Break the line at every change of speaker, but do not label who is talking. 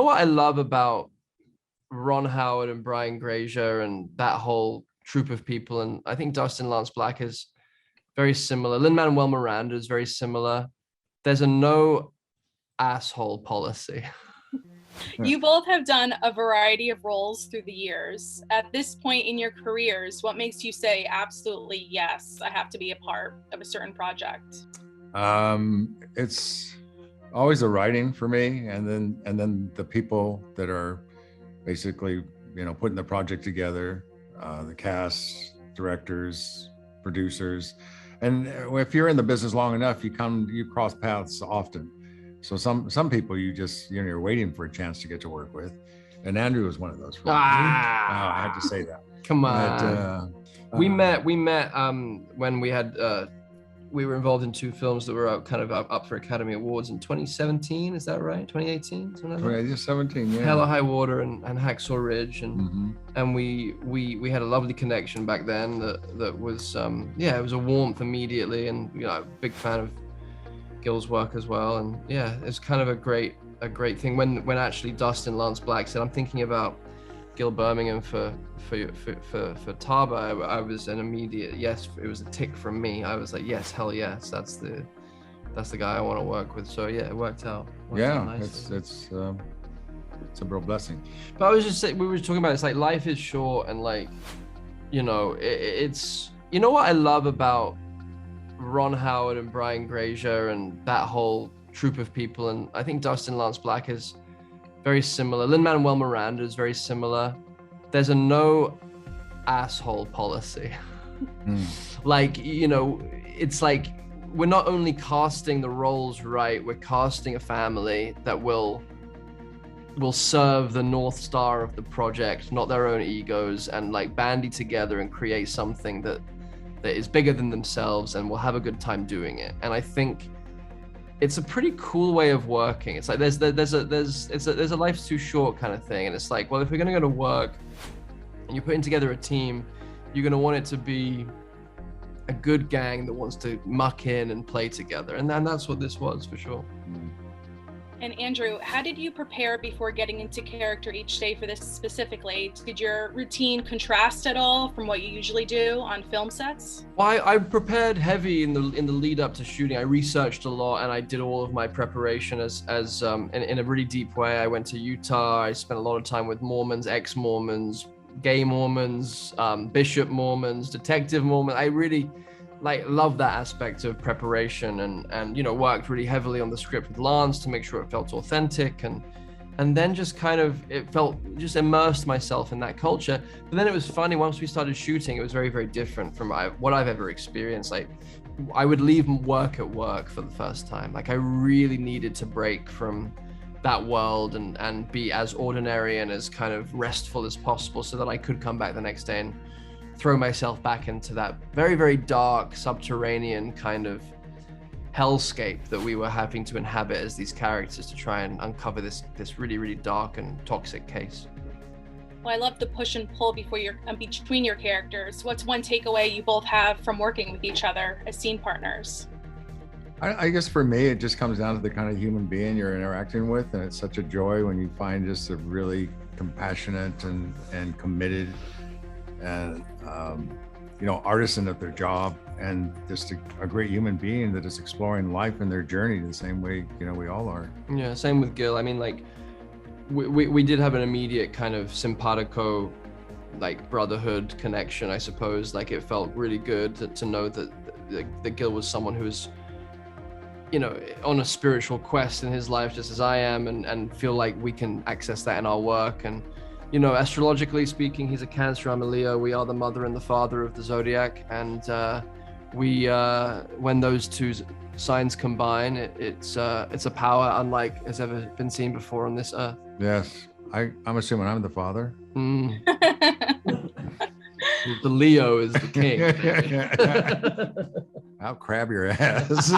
what I love about Ron Howard and Brian Grazer and that whole troop of people, and I think Dustin Lance Black is very similar. Lin-Manuel Miranda is very similar. There's a no asshole policy.
You both have done a variety of roles through the years. At this point in your careers, what makes you say absolutely yes, I have to be a part of a certain project?
It's always the writing for me, and then the people that are basically, putting the project together, the cast, directors, producers. And if you're in the business long enough, you cross paths often. So some people you're waiting for a chance to get to work with, and Andrew was one of those. I had to say that.
Come on. We met when we were involved in 2 films that were up for Academy Awards in 2017. Is that right? 2018?
Yeah, 17. Yeah.
Hell or High Water and Hacksaw Ridge, and we had a lovely connection back then. That was it was a warmth immediately, and big fan of Gil's work as well. And yeah, it's kind of a great thing when actually Dustin Lance Black said, I'm thinking about Gil Birmingham for Taba. I was an immediate yes. It was a tick from me. I was like, yes, hell yes, that's the guy I want to work with. So yeah, it worked out.
It's a real blessing.
But I was just saying, we were talking about, it's like life is short, and like, it's what I love about Ron Howard and Brian Grazer and that whole troop of people, and I think Dustin Lance Black is very similar. Lin-Manuel Miranda is very similar. There's a no asshole policy. Like, it's like we're not only casting the roles right, we're casting a family that will serve the North Star of the project, not their own egos, and like bandy together and create something that is bigger than themselves, and will have a good time doing it. And I think it's a pretty cool way of working. It's like there's a life's too short kind of thing, and it's like, well, if we're gonna go to work and you're putting together a team, you're gonna want it to be a good gang that wants to muck in and play together, and that's what this was for sure.
And Andrew, how did you prepare before getting into character each day for this specifically? Did your routine contrast at all from what you usually do on film sets?
Well, I prepared heavy in the lead up to shooting. I researched a lot, and I did all of my preparation in a really deep way. I went to Utah. I spent a lot of time with Mormons, ex-Mormons, gay Mormons, bishop Mormons, detective Mormons. I really love that aspect of preparation, and worked really heavily on the script with Lance to make sure it felt authentic, and then just immersed myself in that culture. But then it was funny, once we started shooting, it was very, very different from what I've ever experienced. Like, I would leave work at work for the first time. Like, I really needed to break from that world and be as ordinary and as kind of restful as possible, so that I could come back the next day and throw myself back into that very, very dark, subterranean kind of hellscape that we were having to inhabit as these characters to try and uncover this really, really dark and toxic case.
Well, I love the push and pull between your characters. What's one takeaway you both have from working with each other as scene partners?
I guess for me, it just comes down to the kind of human being you're interacting with, and it's such a joy when you find just a really compassionate and committed and artisan at their job, and just a great human being that is exploring life and their journey the same way we all are. Yeah,
same with Gil. I mean, like, we did have an immediate kind of simpatico, like, brotherhood connection, I suppose. Like, it felt really good to know that Gil was someone who was on a spiritual quest in his life, just as I am, and feel like we can access that in our work. And astrologically speaking, he's a Cancer, I'm a Leo. We are the mother and the father of the zodiac, and when those two signs combine, it's a power unlike has ever been seen before on this earth.
Yes, I'm assuming I'm the father.
The Leo is the king.
I'll crab your ass.